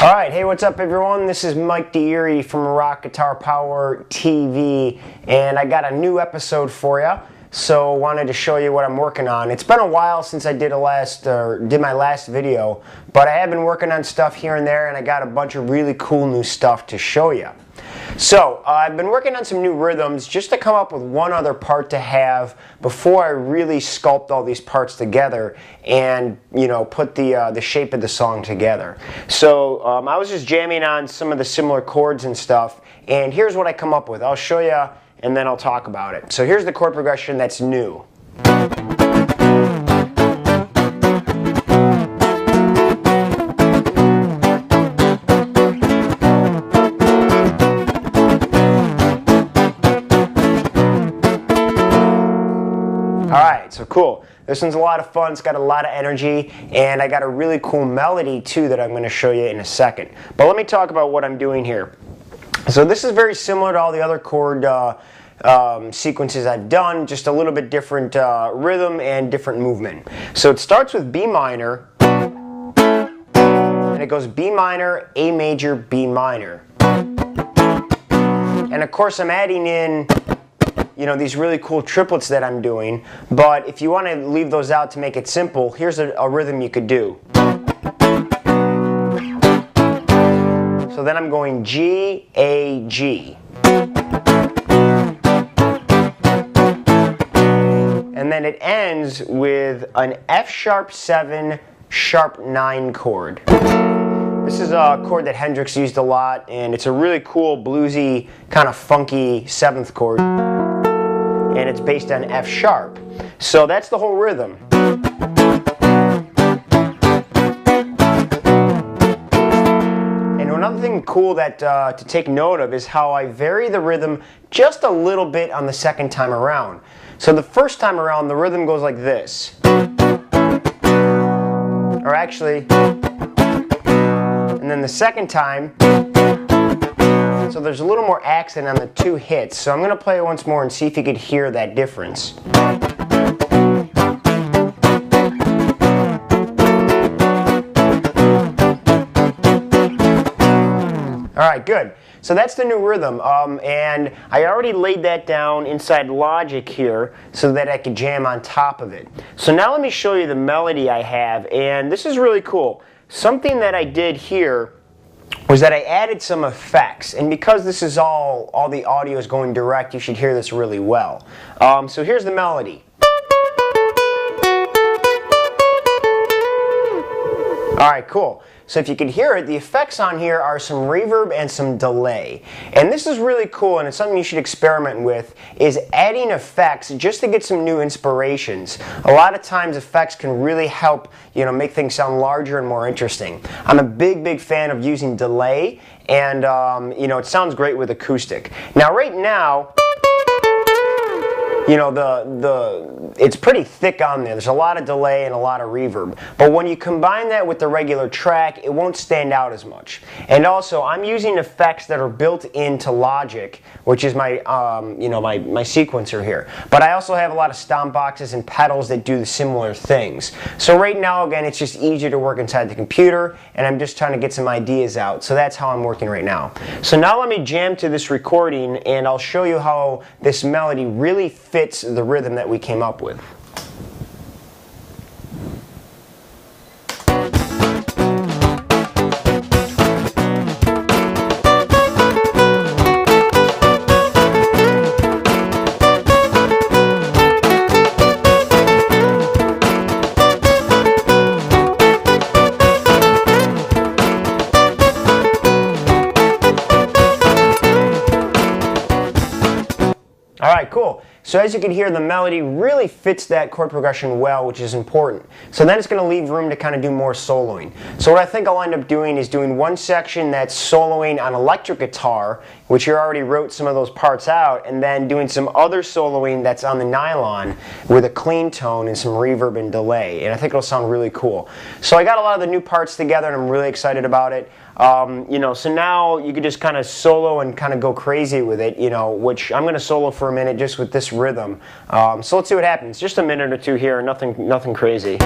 Alright, hey, what's up everyone? This is Mike DeErie from Rock Guitar Power TV, and I got a new episode for you. So wanted to show you what I'm working on. It's been a while since I did my last video, but I have been working on stuff here and there, and I got a bunch of really cool new stuff to show you. So I've been working on some new rhythms just to come up with one other part to have before I really sculpt all these parts together and, you know, put the shape of the song together. So I was just jamming on some of the similar chords and stuff, and here's what I come up with. I'll show you and then I'll talk about it. So here's the chord progression that's new. Alright, so cool. This one's a lot of fun, it's got a lot of energy, and I got a really cool melody too that I'm going to show you in a second. But let me talk about what I'm doing here. So this is very similar to all the other chord sequences I've done, just a little bit different rhythm and different movement. So it starts with B minor, and it goes B minor, A major, B minor. And of course I'm adding in, you know, these really cool triplets that I'm doing, but if you want to leave those out to make it simple, here's a rhythm you could do. So then I'm going G, A, G. And then it ends with an F sharp 7, sharp 9 chord. This is a chord that Hendrix used a lot, and it's a really cool, bluesy, kind of funky 7th chord. And it's based on F sharp. So that's the whole rhythm. And another thing cool that to take note of is how I vary the rhythm just a little bit on the second time around. So the first time around, the rhythm goes like this. Or actually, and then the second time, so there's a little more accent on the two hits. So I'm going to play it once more and see if you could hear that difference. Alright, good. So that's the new rhythm, and I already laid that down inside Logic here so that I could jam on top of it. So now let me show you the melody I have, and this is really cool. Something that I did here was that I added some effects, and because this is all the audio is going direct, you should hear this really well. So here's the melody. Alright, cool. So if you can hear it, the effects on here are some reverb and some delay. And this is really cool, and it's something you should experiment with, is adding effects just to get some new inspirations. A lot of times effects can really help, you know, make things sound larger and more interesting. I'm a big fan of using delay, and you know, it sounds great with acoustic. Now right now, you know, it's pretty thick on there. There's a lot of delay and a lot of reverb. But when you combine that with the regular track, it won't stand out as much. And also, I'm using effects that are built into Logic, which is my, you know, my sequencer here. But I also have a lot of stomp boxes and pedals that do similar things. So right now, again, it's just easier to work inside the computer, and I'm just trying to get some ideas out. So that's how I'm working right now. So now let me jam to this recording, and I'll show you how this melody really fits the rhythm that we came up with. Alright, cool. So as you can hear, the melody really fits that chord progression well, which is important. So then it's going to leave room to kind of do more soloing. So what I think I'll end up doing is doing one section that's soloing on electric guitar, which you already wrote some of those parts out, and then doing some other soloing that's on the nylon with a clean tone and some reverb and delay. And I think it'll sound really cool. So I got a lot of the new parts together, and I'm really excited about it. You know, so now you could just kind of solo and kind of go crazy with it, you know, which I'm going to solo for a minute just with this rhythm. So let's see what happens. Just a minute or two here, nothing crazy.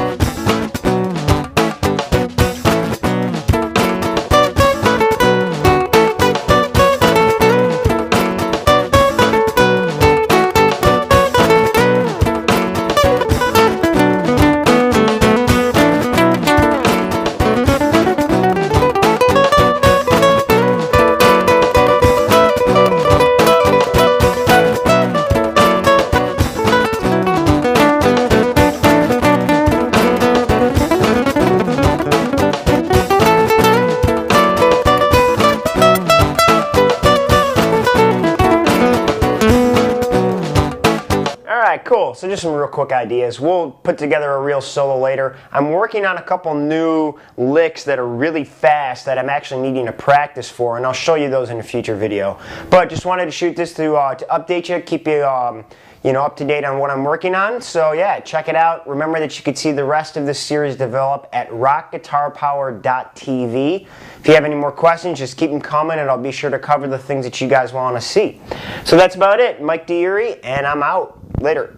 cool. So just some real quick ideas. We'll put together a real solo later. I'm working on a couple new licks that are really fast that I'm actually needing to practice for, and I'll show you those in a future video. But just wanted to shoot this to update you, keep you up to date on what I'm working on. So yeah, check it out. Remember that you could see the rest of this series develop at rockguitarpower.tv. If you have any more questions, just keep them coming and I'll be sure to cover the things that you guys want to see. So that's about it. Mike Deary, and I'm out. Later.